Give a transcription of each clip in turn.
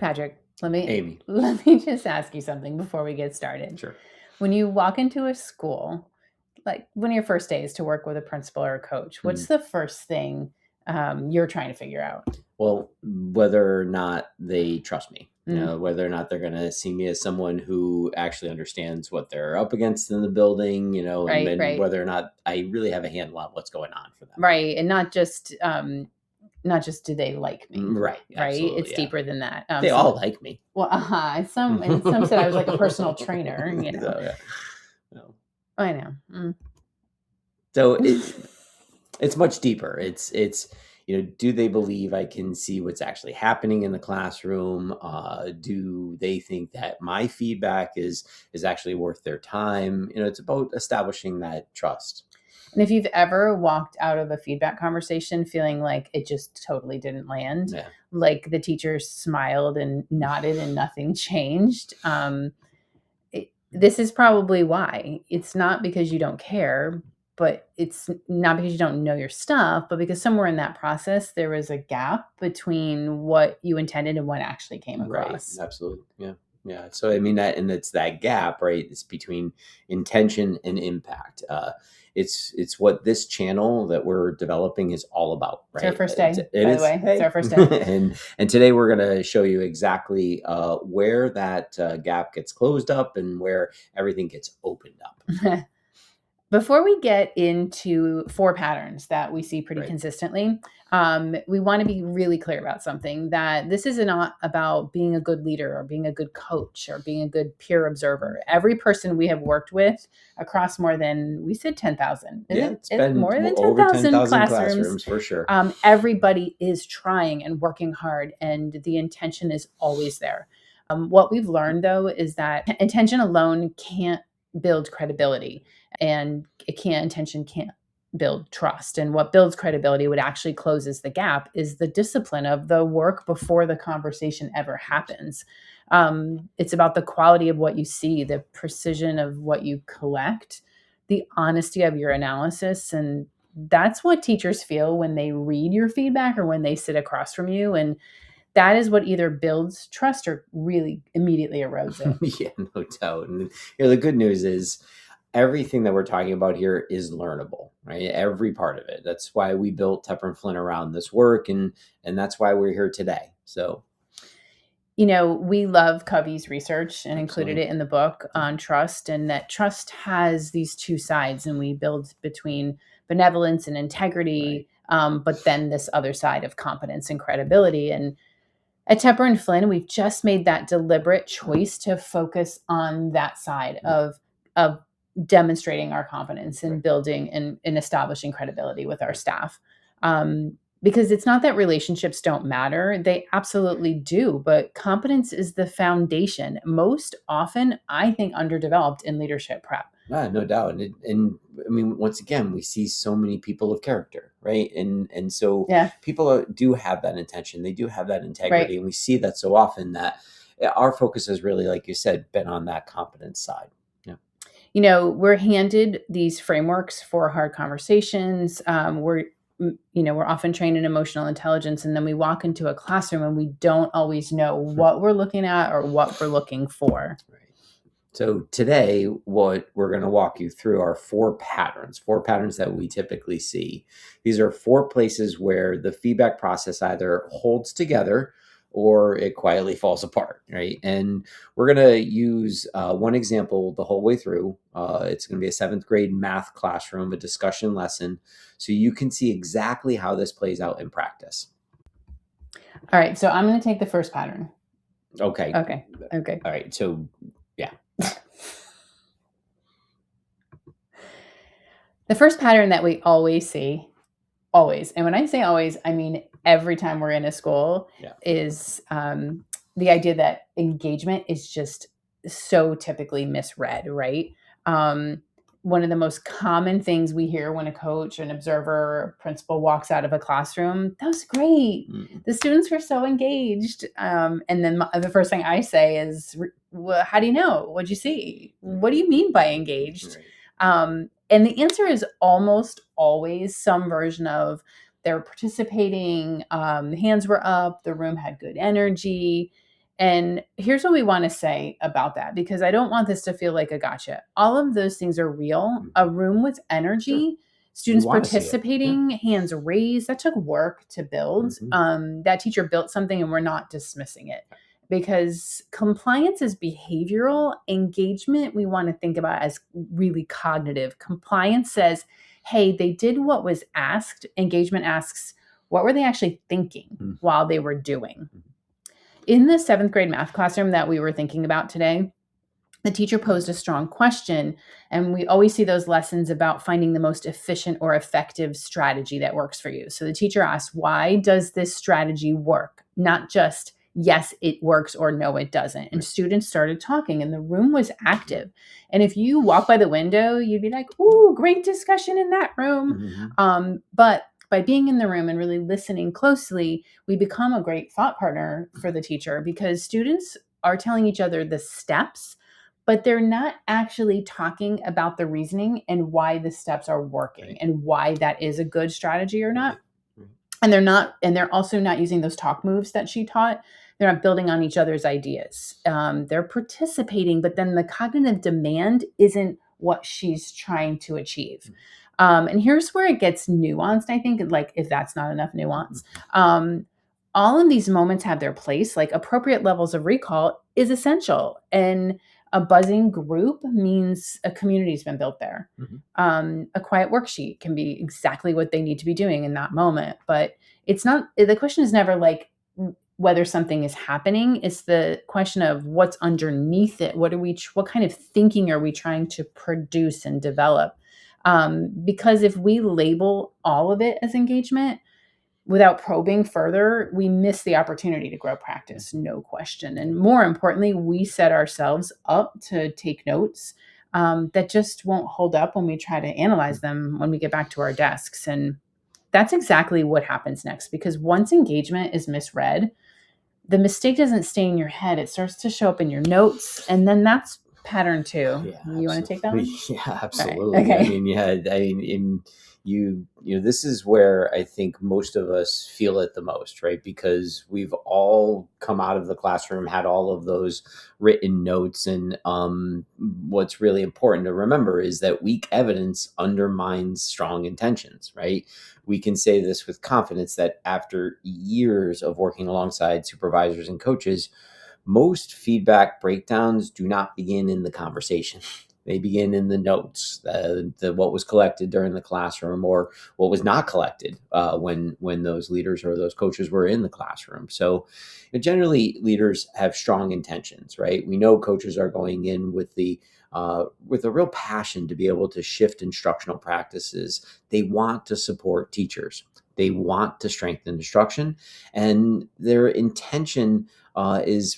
Patrick, Amy. let me just ask you something before we get started. Sure. When you walk into a school, like one of your first days to work with a principal or a coach, what's the first thing you're trying to figure out? Well, whether or not they trust me, Mm. whether or not they're going to see me as someone who actually understands what they're up against in the building, and Right, then right. whether or not I really have a handle on what's going on for them. Right. And not just do they like me, Right. right? Absolutely. It's Yeah. deeper than that. They all like me. Well, some said I was like a personal trainer, So, yeah. No. I know. Mm. So it's much deeper. It's do they believe I can see what's actually happening in the classroom? Do they think that my feedback is actually worth their time? It's about establishing that trust. And if you've ever walked out of a feedback conversation feeling like it just totally didn't land, Yeah. like the teacher smiled and nodded and nothing changed, this is probably why. It's not because you don't care, but it's not because you don't know your stuff, but because somewhere in that process, there was a gap between what you intended and what actually came across. Right. Absolutely. Yeah. Yeah. So, I mean, it's that gap, right? It's between intention and impact. It's what this channel that we're developing is all about, right? It's our first day, It by is. the way. Hey. It's our first day. and today we're going to show you exactly where that gap gets closed up and where everything gets opened up. Before we get into 4 patterns that we see pretty consistently, we want to be really clear about something, that this is not about being a good leader or being a good coach or being a good peer observer. Every person we have worked with across more than, we said 10,000. It's been more than over 10,000 classrooms for sure. Everybody is trying and working hard, and the intention is always there. What we've learned, though, is that intention alone can't build credibility, and intention can't build trust. And what builds credibility, what actually closes the gap, is the discipline of the work before the conversation ever happens. It's about the quality of what you see, the precision of what you collect, the honesty of your analysis. And that's what teachers feel when they read your feedback or when they sit across from you. And that is what either builds trust or really immediately erodes it. Yeah, no doubt. And the good news is everything that we're talking about here is learnable, right? Every part of it. That's why we built Tepper and Flynn around this work, and that's why we're here today. So, we love Covey's research and included it in the book on trust, and that trust has these 2 sides, and we build between benevolence and integrity, but then this other side of competence and credibility. And at Tepper and Flynn, we've just made that deliberate choice to focus on that side of demonstrating our competence and building and establishing credibility with our staff. Because it's not that relationships don't matter. They absolutely do. But competence is the foundation, most often, I think, underdeveloped in leadership prep. No doubt. And I mean, once again, we see so many people of character, right? And so people do have that intention. They do have that integrity. And we see that so often that our focus has really, like you said, been on that competence side. We're handed these frameworks for hard conversations. We're often trained in emotional intelligence, and then we walk into a classroom and we don't always know what we're looking at or what we're looking for. Right. So today, what we're going to walk you through are 4 patterns that we typically see. These are 4 places where the feedback process either holds together or it quietly falls apart, right? And we're going to use one example the whole way through. It's going to be a 7th grade math classroom, a discussion lesson, so you can see exactly how this plays out in practice. All right, so I'm going to take the first pattern. Okay. All right, so yeah. The first pattern that we always see, and when I say always, I mean every time we're in a school, is the idea that engagement is just so typically misread, right? One of the most common things we hear when a coach, an observer, or principal walks out of a classroom, that was great. The students were so engaged. And then the first thing I say is, well, how do you know? What'd you see? What do you mean by engaged? And the answer is almost always some version of they were participating, hands were up, the room had good energy. And here's what we want to say about that, because I don't want this to feel like a gotcha. All of those things are real. A room with energy, students participating, hands raised, that took work to build. That teacher built something and we're not dismissing it, because compliance is behavioral. Engagement, we want to think about as really cognitive. Compliance says, hey, they did what was asked. Engagement asks, what were they actually thinking while they were doing? In the 7th grade math classroom that we were thinking about today, the teacher posed a strong question, and we always see those lessons about finding the most efficient or effective strategy that works for you. So the teacher asked, why does this strategy work? Not just, yes, it works, or no, it doesn't. And students started talking and the room was active. And if you walk by the window, you'd be like, ooh, great discussion in that room. But by being in the room and really listening closely, we become a great thought partner for the teacher, because students are telling each other the steps, but they're not actually talking about the reasoning and why the steps are working and why that is a good strategy or not. And they're also not using those talk moves that she taught. They're not building on each other's ideas. They're participating, but then the cognitive demand isn't what she's trying to achieve. And here's where it gets nuanced, I think, like if that's not enough nuance. All of these moments have their place. Like appropriate levels of recall is essential. And a buzzing group means a community's been built there. A quiet worksheet can be exactly what they need to be doing in that moment. But it's not, the question is never like whether something is happening. It's the question of what's underneath it. What kind of thinking are we trying to produce and develop? Because if we label all of it as engagement without probing further, we miss the opportunity to grow practice, no question. And more importantly, we set ourselves up to take notes that just won't hold up when we try to analyze them when we get back to our desks. And that's exactly what happens next, because once engagement is misread, the mistake doesn't stay in your head. It starts to show up in your notes. And then that's pattern 2. You want to take that one? Yeah, absolutely. Right. Okay. This is where I think most of us feel it the most, right? Because we've all come out of the classroom, had all of those written notes. And what's really important to remember is that weak evidence undermines strong intentions, right? We can say this with confidence that after years of working alongside supervisors and coaches, most feedback breakdowns do not begin in the conversation. They begin in the notes, what was collected during the classroom or what was not collected when those leaders or those coaches were in the classroom. So generally, leaders have strong intentions, right? We know coaches are going in with a real passion to be able to shift instructional practices. They want to support teachers. They want to strengthen instruction, and their intention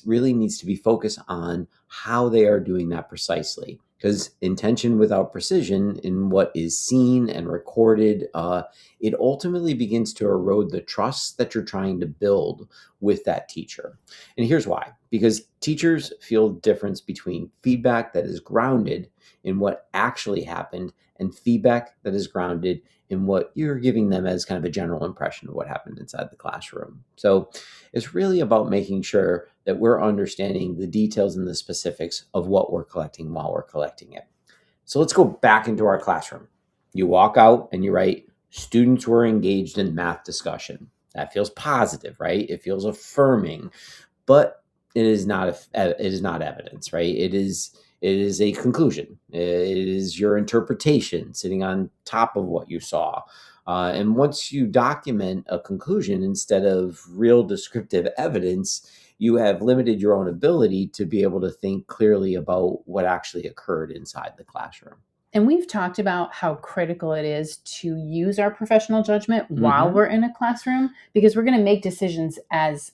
really needs to be focused on how they are doing that precisely. Because intention without precision in what is seen and recorded, it ultimately begins to erode the trust that you're trying to build with that teacher. And here's why. Because teachers feel the difference between feedback that is grounded in what actually happened and feedback that is grounded in what you're giving them as kind of a general impression of what happened inside the classroom. So it's really about making sure that we're understanding the details and the specifics of what we're collecting while we're collecting it. So let's go back into our classroom. You walk out and you write, students were engaged in math discussion. That feels positive, right? It feels affirming, but it is not evidence, right? It is a conclusion. It is your interpretation sitting on top of what you saw. And once you document a conclusion instead of real descriptive evidence, you have limited your own ability to be able to think clearly about what actually occurred inside the classroom. And we've talked about how critical it is to use our professional judgment while we're in a classroom, because we're going to make decisions as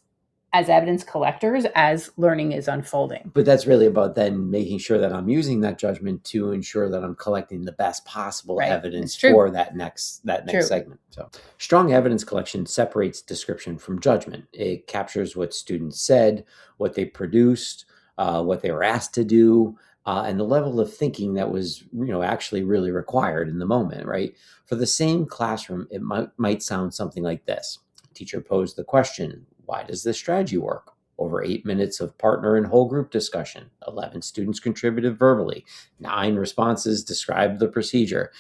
evidence collectors as learning is unfolding. But that's really about then making sure that I'm using that judgment to ensure that I'm collecting the best possible evidence for that next segment. So strong evidence collection separates description from judgment. It captures what students said, what they produced, what they were asked to do, and the level of thinking that was, actually really required in the moment, right? For the same classroom, it might sound something like this. Teacher posed the question, why does this strategy work? over 8 minutes of partner and whole group discussion. 11 students contributed verbally. 9 responses described the procedure.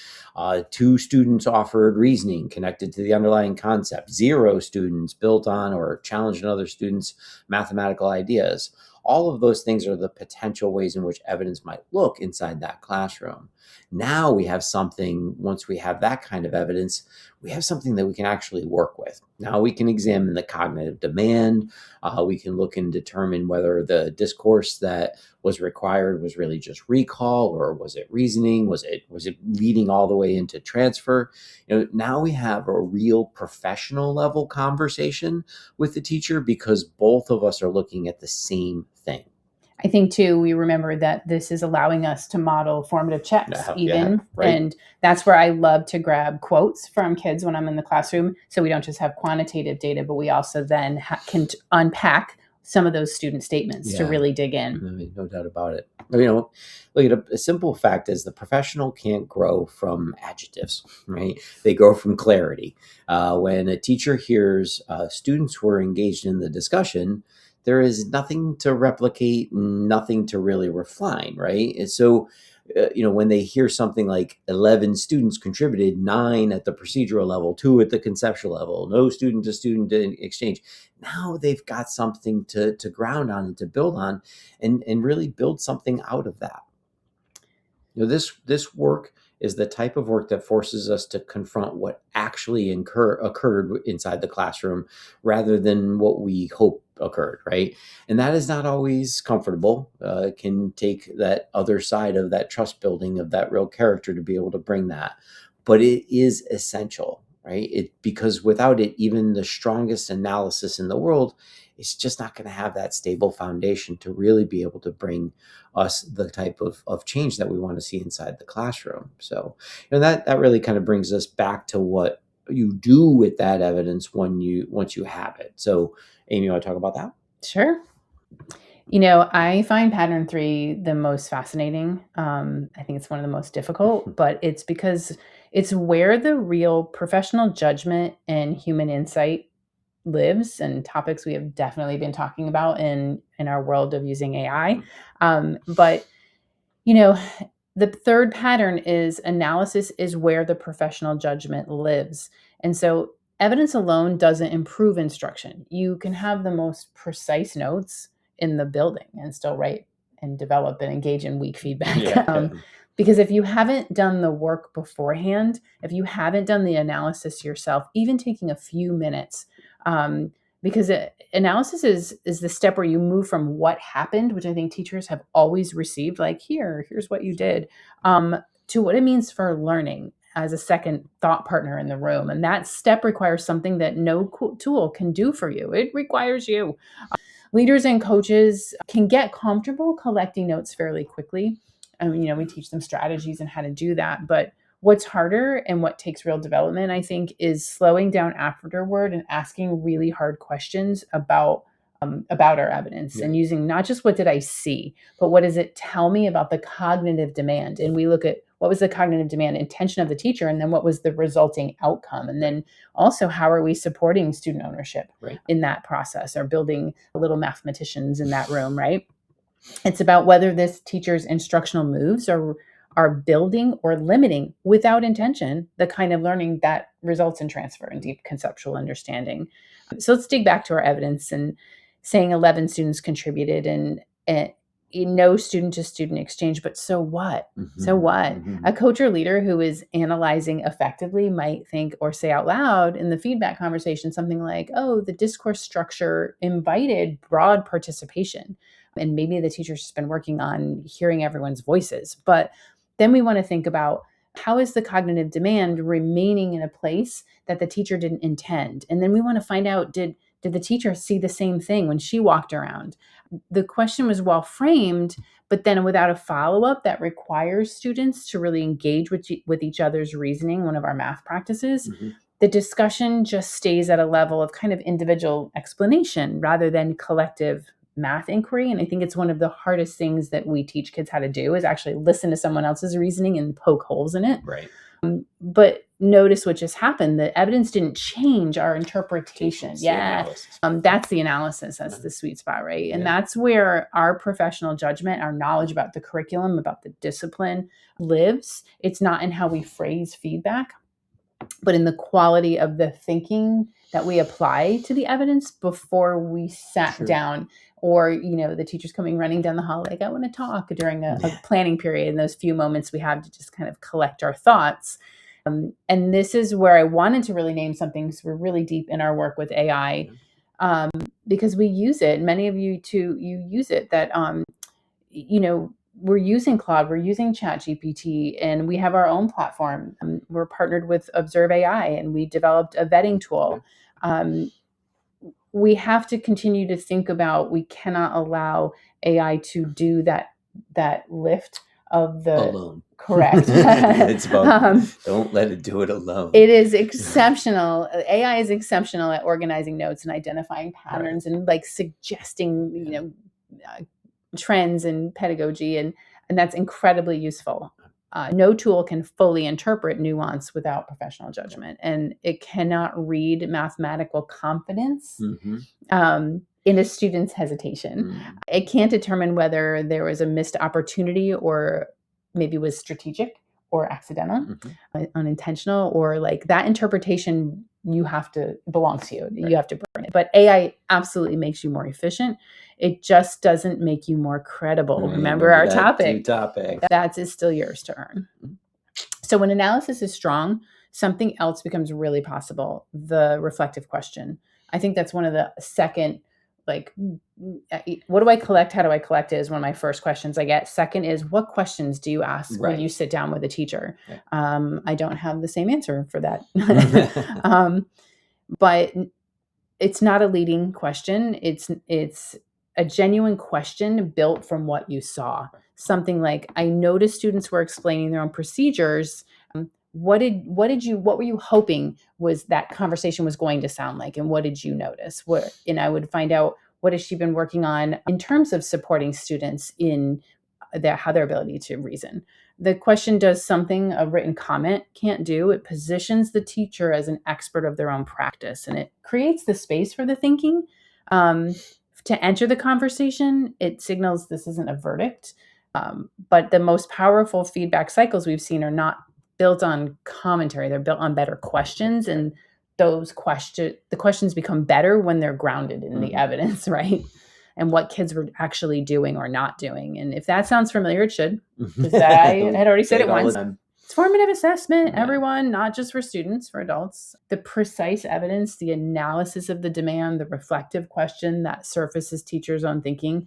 2 students offered reasoning connected to the underlying concept. 0 students built on or challenged another student's mathematical ideas. All of those things are the potential ways in which evidence might look inside that classroom. Now we have something, once we have that kind of evidence, we have something that we can actually work with. Now we can examine the cognitive demand. We can look and determine whether the discourse that was required was really just recall, or was it reasoning? Was it leading all the way into transfer? Now we have a real professional level conversation with the teacher because both of us are looking at the same thing. I think too, we remember that this is allowing us to model formative checks even. Right. And that's where I love to grab quotes from kids when I'm in the classroom. So we don't just have quantitative data, but we also then can unpack some of those student statements to really dig in. No doubt about it. Look at a simple fact is the professional can't grow from adjectives, right? They grow from clarity. When a teacher hears students who are engaged in the discussion, there is nothing to replicate, nothing to really refine, right? And so, when they hear something like 11 students contributed, 9 at the procedural level, 2 at the conceptual level, no student to student exchange, now they've got something to ground on and to build on and really build something out of that. This work is the type of work that forces us to confront what actually occurred inside the classroom rather than what we hope occurred, right? And that is not always comfortable. It can take that other side of that trust building of that real character to be able to bring that. But it is essential, right? Because without it, even the strongest analysis in the world is just not going to have that stable foundation to really be able to bring us the type of change that we want to see inside the classroom. So, that really kind of brings us back to what you do with that evidence once you have it. So, Amy, you want to talk about that? Sure. I find pattern 3 the most fascinating. I think it's one of the most difficult, but it's because it's where the real professional judgment and human insight lives, and topics we have definitely been talking about in our world of using AI. But the third pattern is analysis is where the professional judgment lives. And so evidence alone doesn't improve instruction. You can have the most precise notes in the building and still write and develop and engage in weak feedback. Because if you haven't done the work beforehand, if you haven't done the analysis yourself, even taking a few minutes, because analysis is the step where you move from what happened, which I think teachers have always received, like here's what you did, to what it means for learning as a second thought partner in the room. And that step requires something that no tool can do for you. It requires you. Leaders and coaches can get comfortable collecting notes fairly quickly. We teach them strategies and how to do that, but what's harder and what takes real development, I think, is slowing down afterward and asking really hard questions about our evidence and using not just what did I see, but what does it tell me about the cognitive demand? And we look at what was the cognitive demand intention of the teacher, and then what was the resulting outcome? And then also, how are we supporting student ownership in that process, or building little mathematicians in that room, right? It's about whether this teacher's instructional moves are building or limiting without intention the kind of learning that results in transfer and deep conceptual understanding. So let's dig back to our evidence and saying 11 students contributed and no student to student exchange, but so what? So what? A coach or leader who is analyzing effectively might think or say out loud in the feedback conversation something like, oh, the discourse structure invited broad participation. And maybe the teacher's just been working on hearing everyone's voices. But then we want to think about, how is the cognitive demand remaining in a place that the teacher didn't intend? And then we want to find out, did the teacher see the same thing when she walked around? The question was well framed, but then without a follow-up that requires students to really engage with each other's reasoning, one of our math practices, the discussion just stays at a level of kind of individual explanation rather than collective math inquiry. And I think it's one of the hardest things that we teach kids how to do, is actually listen to someone else's reasoning and poke holes in it. Right. But notice what just happened. The evidence didn't change our interpretation. That's the analysis. That's the sweet spot, right? And that's where our professional judgment, our knowledge about the curriculum, about the discipline lives. It's not in how we phrase feedback, but in the quality of the thinking that we apply to the evidence before we sat down, or, the teacher's coming running down the hall, like, I want to talk during a planning period. And those few moments we have to just kind of collect our thoughts. And this is where I wanted to really name something, because we're really deep in our work with AI, because we use it. Many of you too, you use it, that, we're using Claude, we're using ChatGPT, and we have our own platform. We're partnered with Observe AI, and we developed a vetting tool. We have to continue to think about, we cannot allow AI to do that lift of the alone. Correct. It's about, don't let it do it alone. It is exceptional. AI is exceptional at organizing notes and identifying patterns, and like suggesting, trends and pedagogy, and that's incredibly useful. No tool can fully interpret nuance without professional judgment, and it cannot read mathematical confidence in a student's hesitation. It can't determine whether there was a missed opportunity, or maybe was strategic or accidental, unintentional, or like that interpretation belongs to you. You have to bring it. But AI absolutely makes you more efficient. It just doesn't make you more credible. Remember our topic. That is still yours to earn. So when analysis is strong, something else becomes really possible. The reflective question. I think that's one of the second, like, what do I collect? How do I collect it is one of my first questions I get. Second is, what questions do you ask when you sit down with a teacher? I don't have the same answer for that. But it's not a leading question. It's a genuine question built from what you saw. Something like, I noticed students were explaining their own procedures. What were you hoping was that conversation was going to sound like? And what did you notice? And I would find out, what has she been working on in terms of supporting students in their ability to reason? The question does something a written comment can't do. It positions the teacher as an expert of their own practice, and it creates the space for the thinking to enter the conversation. It signals this isn't a verdict. But the most powerful feedback cycles we've seen are not built on commentary. They're built on better questions, and the questions become better when they're grounded in the evidence, right? And what kids were actually doing or not doing. And if that sounds familiar, it should, because I had already said it once. It's formative assessment, everyone, not just for students, for adults. The precise evidence, the analysis of the demand, the reflective question that surfaces teachers' own thinking,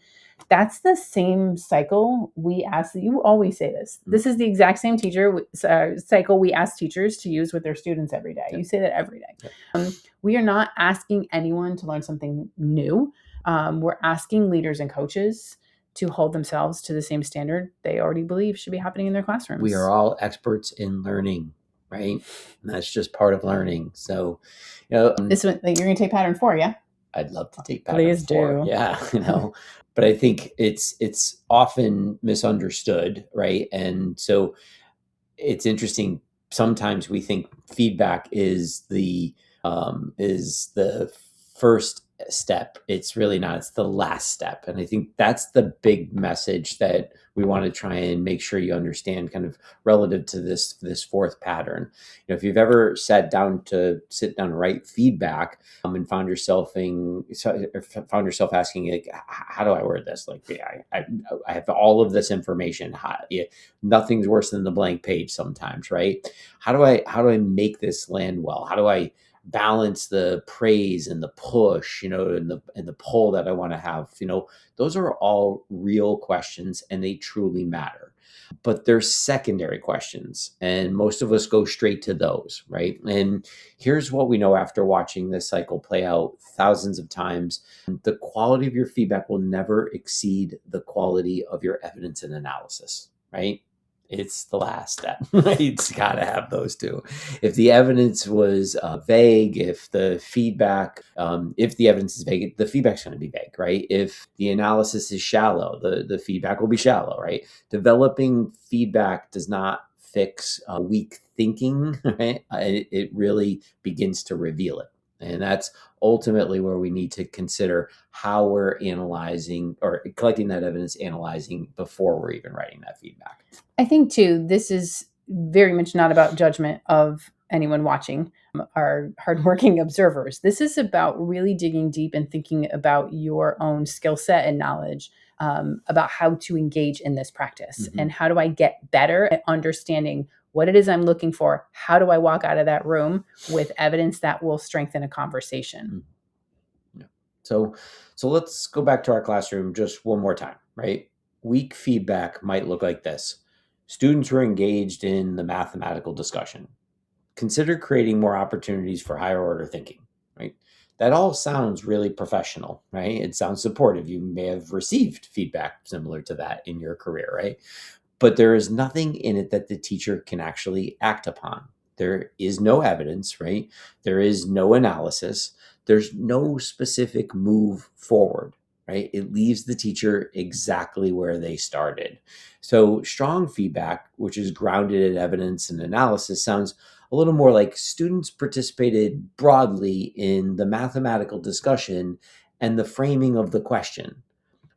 that's the same cycle we ask. You always say this. This is the exact same cycle we ask teachers to use with their students every day. You say that every day. We are not asking anyone to learn something new. We're asking leaders and coaches to hold themselves to the same standard they already believe should be happening in their classrooms. We are all experts in learning, right? And that's just part of learning. So, this one, you're going to take pattern 4, yeah? I'd love to take pattern 4. Please do. Yeah, but I think it's often misunderstood, right? And so it's interesting. Sometimes we think feedback is the first step. It's really not. It's the last step. And I think that's the big message that we want to try and make sure you understand, kind of relative to this fourth pattern. If you've ever sat down to write feedback and found yourself asking, like, how do I word this? Like, I have all of this information. Nothing's worse than the blank page sometimes, right? How do I make this land well? How do I balance the praise and the push, and the pull that I want to have? Those are all real questions, and they truly matter. But they're secondary questions, and most of us go straight to those, right? And here's what we know after watching this cycle play out thousands of times: the quality of your feedback will never exceed the quality of your evidence and analysis, right? It's the last step, right? It's got to have those two. If the evidence was vague, if the evidence is vague, the feedback's going to be vague, right? If the analysis is shallow, the feedback will be shallow, right? Developing feedback does not fix weak thinking, right? It really begins to reveal it. And that's ultimately where we need to consider how we're analyzing or collecting that evidence, analyzing before we're even writing that feedback. I think too, this is very much not about judgment of anyone watching, our hardworking observers. This is about really digging deep and thinking about your own skill set and knowledge, about how to engage in this practice and how do I get better at understanding what it is I'm looking for. How do I walk out of that room with evidence that will strengthen a conversation? Yeah. So let's go back to our classroom just one more time, right? Weak feedback might look like this. Students were engaged in the mathematical discussion. Consider creating more opportunities for higher order thinking, right? That all sounds really professional, right? It sounds supportive. You may have received feedback similar to that in your career, right? But there is nothing in it that the teacher can actually act upon. There is no evidence, right? There is no analysis. There's no specific move forward, right? It leaves the teacher exactly where they started. So strong feedback, which is grounded in evidence and analysis, sounds a little more like students participated broadly in the mathematical discussion and the framing of the question.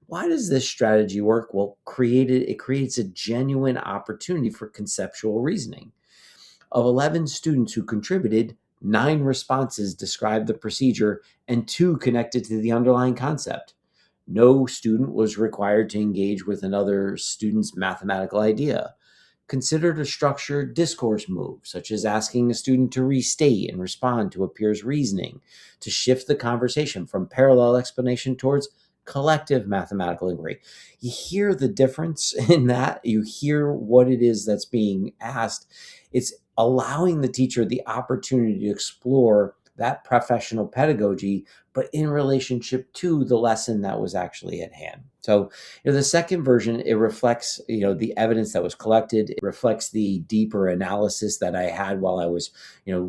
Why does this strategy work? Well, it creates a genuine opportunity for conceptual reasoning. Of 11 students who contributed, 9 responses described the procedure and 2 connected to the underlying concept. No student was required to engage with another student's mathematical idea. Considered a structured discourse move, such as asking a student to restate and respond to a peer's reasoning, to shift the conversation from parallel explanation towards collective mathematical inquiry. You hear the difference in that. You hear what it is that's being asked. It's allowing the teacher the opportunity to explore that professional pedagogy, but in relationship to the lesson that was actually at hand. So, the second version, it reflects, the evidence that was collected. It reflects the deeper analysis that I had while I was,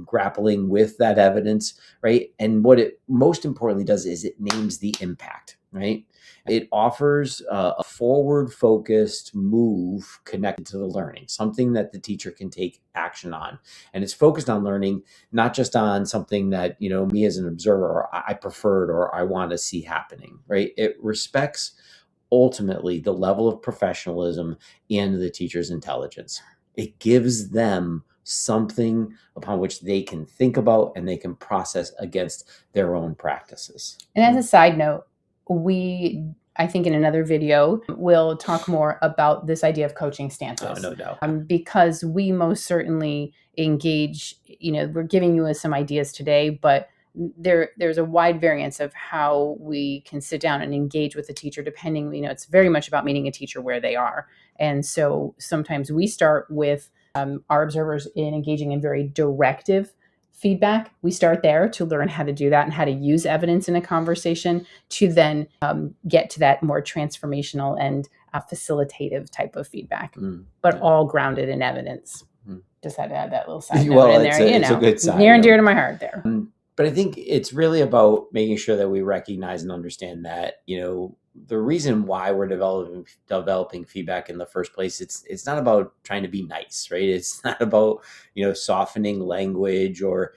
grappling with that evidence, right? And what it most importantly does is it names the impact, right? It offers a forward-focused move connected to the learning, something that the teacher can take action on. And it's focused on learning, not just on something that, me as an observer, or I preferred or I want to see happening, right? It respects ultimately the level of professionalism and the teacher's intelligence. It gives them something upon which they can think about and they can process against their own practices. And as a side note, I think in another video, we'll talk more about this idea of coaching stances. Oh, no doubt. Because we most certainly engage, we're giving you some ideas today, but there's a wide variance of how we can sit down and engage with the teacher depending, it's very much about meeting a teacher where they are. And so sometimes we start with our observers in engaging in very directive feedback. We start there to learn how to do that and how to use evidence in a conversation to then get to that more transformational and facilitative type of feedback, but all grounded in evidence. Just had to add that little side note in there. It's a good side near and dear to my heart there. But I think it's really about making sure that we recognize and understand that, the reason why we're developing feedback in the first place, it's not about trying to be nice, right? It's not about, softening language or,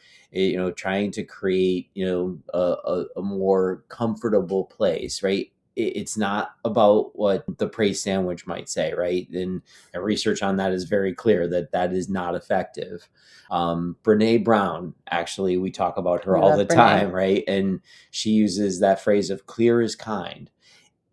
trying to create, a more comfortable place, right? It's not about what the praise sandwich might say, right? And research on that is very clear that is not effective. Brene Brown, actually, we talk about her all the time, right? And she uses that phrase of clear is kind.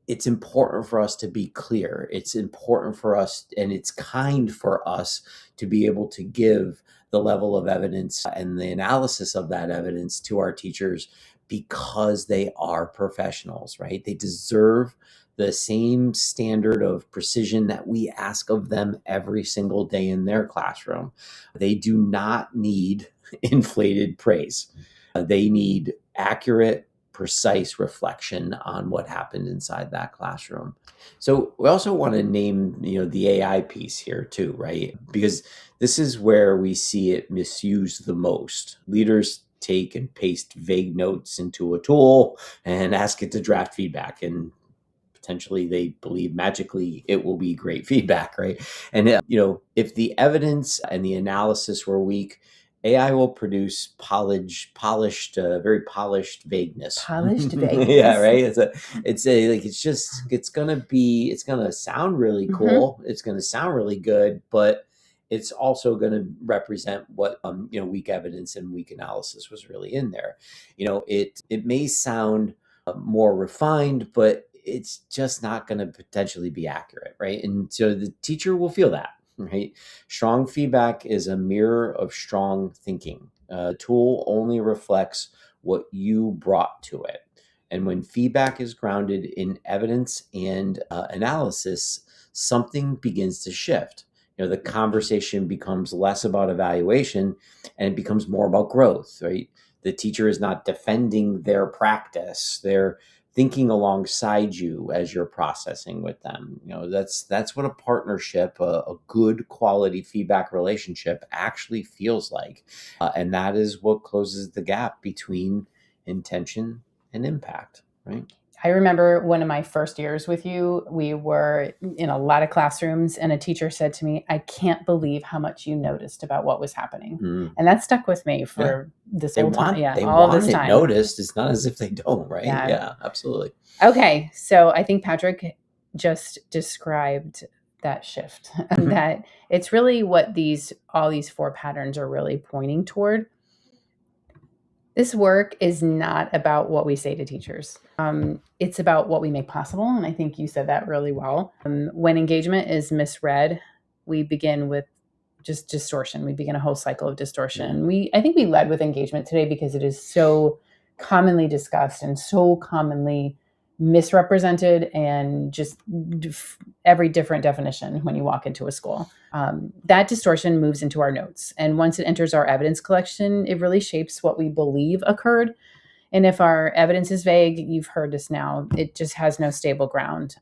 It's important for us to be clear. It's important for us, and it's kind for us to be able to give the level of evidence and the analysis of that evidence to our teachers because they are professionals, right? They deserve the same standard of precision that we ask of them every single day in their classroom. They do not need inflated praise. They need accurate, precise reflection on what happened inside that classroom. So we also want to name, the AI piece here too, right? Because this is where we see it misused the most. Leaders take and paste vague notes into a tool and ask it to draft feedback. And potentially they believe magically it will be great feedback, right? And if the evidence and the analysis were weak, AI will produce very polished vagueness. Polished Yeah, vagueness. right. It's gonna sound really cool. It's gonna sound really good, but it's also going to represent what weak evidence and weak analysis was really in there. It may sound more refined, but it's just not going to potentially be accurate, right? And so the teacher will feel that, right? Strong feedback is a mirror of strong thinking. The tool only reflects what you brought to it. And when feedback is grounded in evidence and analysis, something begins to shift. The conversation becomes less about evaluation and it becomes more about growth, right? The teacher is not defending their practice. They're thinking alongside you as you're processing with them. That's what a partnership, a good quality feedback relationship actually feels like. And that is what closes the gap between intention and impact, right? I remember one of my first years with you, we were in a lot of classrooms and a teacher said to me, I can't believe how much you noticed about what was happening. And that stuck with me for this whole time. Yeah, they all want this it time. noticed. It's not as if they don't, right? Yeah. Yeah, absolutely. Okay. So I think Patrick just described that shift, that it's really what all these 4 patterns are really pointing toward. This work is not about what we say to teachers. It's about what we make possible. And I think you said that really well. When engagement is misread, we begin with just distortion. We begin a whole cycle of distortion. I think we led with engagement today because it is so commonly discussed and so commonly misrepresented, and just every different definition when you walk into a school. That distortion moves into our notes. And once it enters our evidence collection, it really shapes what we believe occurred. And if our evidence is vague, you've heard this now, it just has no stable ground.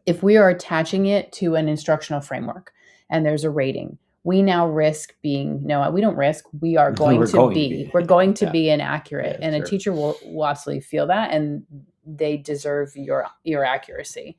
If we are attaching it to an instructional framework and there's a rating, we now risk being, no, we don't risk, we are going to be. We're going to be inaccurate. And a teacher will absolutely feel that, and they deserve your accuracy.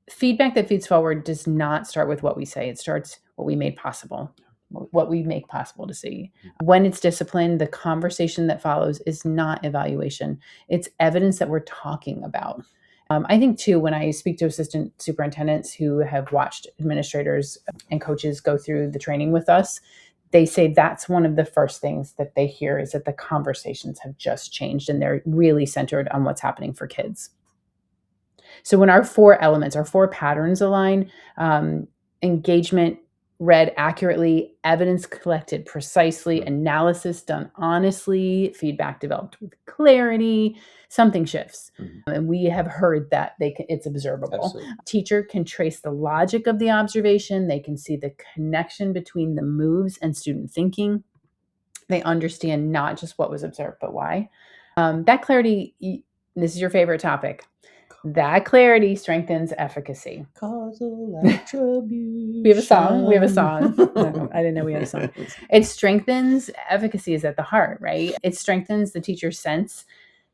Feedback that feeds forward does not start with what we say. It starts what we made possible, what we make possible to see. When it's disciplined, the conversation that follows is not evaluation. It's evidence that we're talking about. I think too, when I speak to assistant superintendents who have watched administrators and coaches go through the training with us, they say that's one of the first things that they hear is that the conversations have just changed and they're really centered on what's happening for kids. So when our 4 elements, our 4 patterns align, engagement read accurately, evidence collected precisely, analysis done honestly, feedback developed with clarity, something shifts. And we have heard that it's observable. Absolutely. Teacher can trace the logic of the observation. They can see the connection between the moves and student thinking. They understand not just what was observed, but why. That clarity, this is your favorite topic. That clarity strengthens efficacy. Causal attribution. We have a song. No, I didn't know we had a song. It strengthens efficacy is at the heart, right? It strengthens the teacher's sense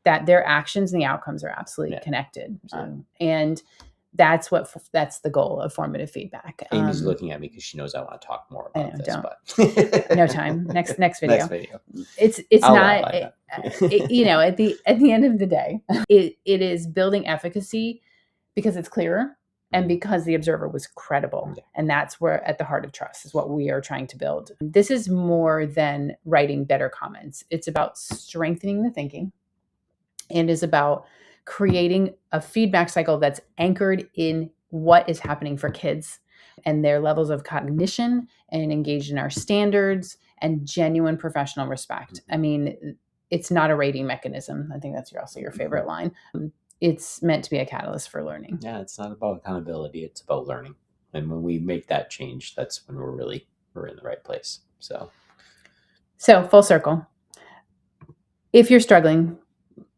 that their actions and the outcomes are absolutely connected. And that's the goal of formative feedback. Amy's looking at me because she knows I want to talk more about this. But no time. Next video. Next video. It's not. At the end of the day, it is building efficacy because it's clearer and because the observer was credible. And that's where at the heart of trust is what we are trying to build. This is more than writing better comments. It's about strengthening the thinking and is about creating a feedback cycle that's anchored in what is happening for kids and their levels of cognition and engaged in our standards and genuine professional respect. I mean, it's not a rating mechanism. I think that's also your favorite line. It's meant to be a catalyst for learning. Yeah, it's not about accountability. It's about learning. And when we make that change, that's when we're in the right place. So full circle. If you're struggling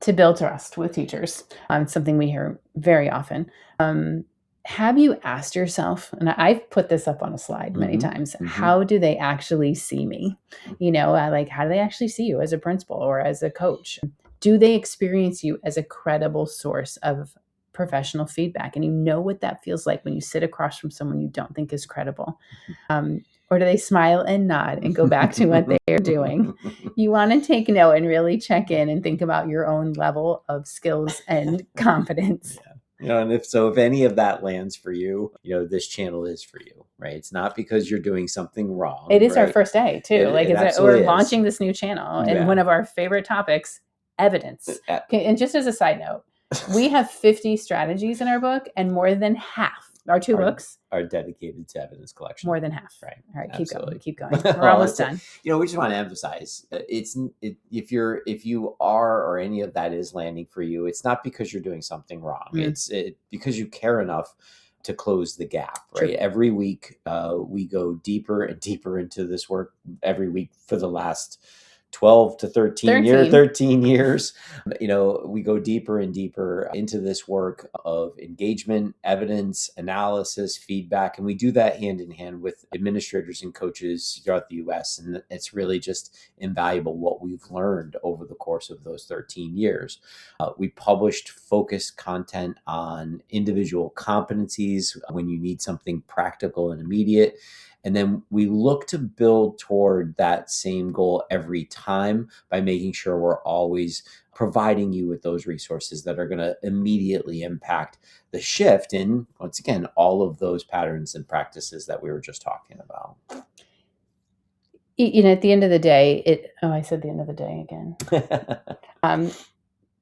to build trust with teachers, it's something we hear very often. Have you asked yourself, and I've put this up on a slide many times, how do they actually see me? How do they actually see you as a principal or as a coach? Do they experience you as a credible source of professional feedback. And you know what that feels like when you sit across from someone you don't think is credible. Or do they smile and nod and go back to what they're doing? You want to take note and really check in and think about your own level of skills and confidence. Yeah. And if any of that lands for you, this channel is for you, right? It's not because you're doing something wrong. It is right? Our first day too. We're launching this new channel, and one of our favorite topics, evidence. Okay, and just as a side note, we have 50 strategies in our book, and more than half, our two books, are dedicated to evidence collection. More than half. Right. All right, Absolutely. keep going. We're almost done. We just want to emphasize, if you are, or any of that is landing for you, it's not because you're doing something wrong. It's because you care enough to close the gap, right? True. Every week, we go deeper and deeper into this work every week for the last 12 to 13 years. We go deeper and deeper into this work of engagement, evidence, analysis, feedback, and we do that hand in hand with administrators and coaches throughout the US. And it's really just invaluable what we've learned over the course of those 13 years. We published focused content on individual competencies when you need something practical and immediate. And then we look to build toward that same goal every time by making sure we're always providing you with those resources that are going to immediately impact the shift in, once again, all of those patterns and practices that we were just talking about. At the end of the day, I said the end of the day again.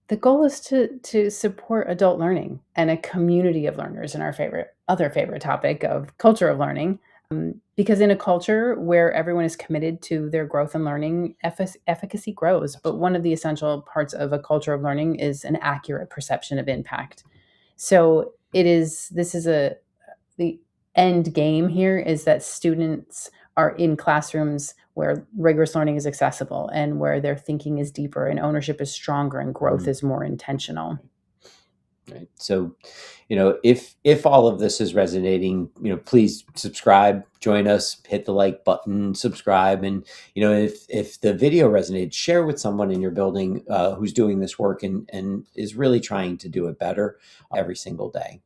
The goal is to support adult learning and a community of learners in our other favorite topic of culture of learning. Because in a culture where everyone is committed to their growth and learning, efficacy grows. But one of the essential parts of a culture of learning is an accurate perception of impact. So the end game here is that students are in classrooms where rigorous learning is accessible and where their thinking is deeper and ownership is stronger and growth is more intentional. Right. So, if all of this is resonating, please subscribe, join us, hit the like button, subscribe. And, if the video resonates, share with someone in your building who's doing this work and is really trying to do it better every single day.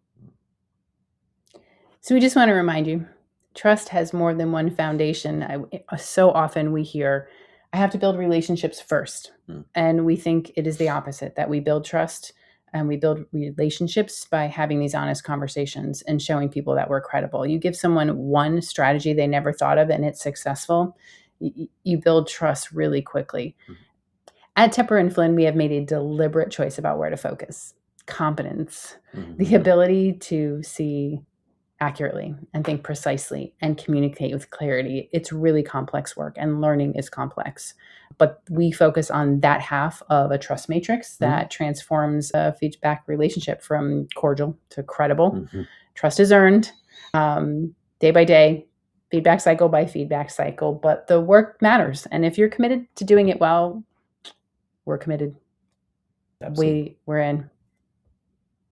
So we just want to remind you, trust has more than one foundation. So often we hear, I have to build relationships first. And we think it is the opposite, that we build trust and we build relationships by having these honest conversations and showing people that we're credible. You give someone one strategy they never thought of and it's successful, you build trust really quickly. At Tepper and Flynn, we have made a deliberate choice about where to focus. Competence, the ability to see accurately and think precisely and communicate with clarity. It's really complex work, and learning is complex. But we focus on that half of a trust matrix that transforms a feedback relationship from cordial to credible. Trust is earned day by day, feedback cycle by feedback cycle, but the work matters. And if you're committed to doing it well, we're committed. Absolutely. We're in.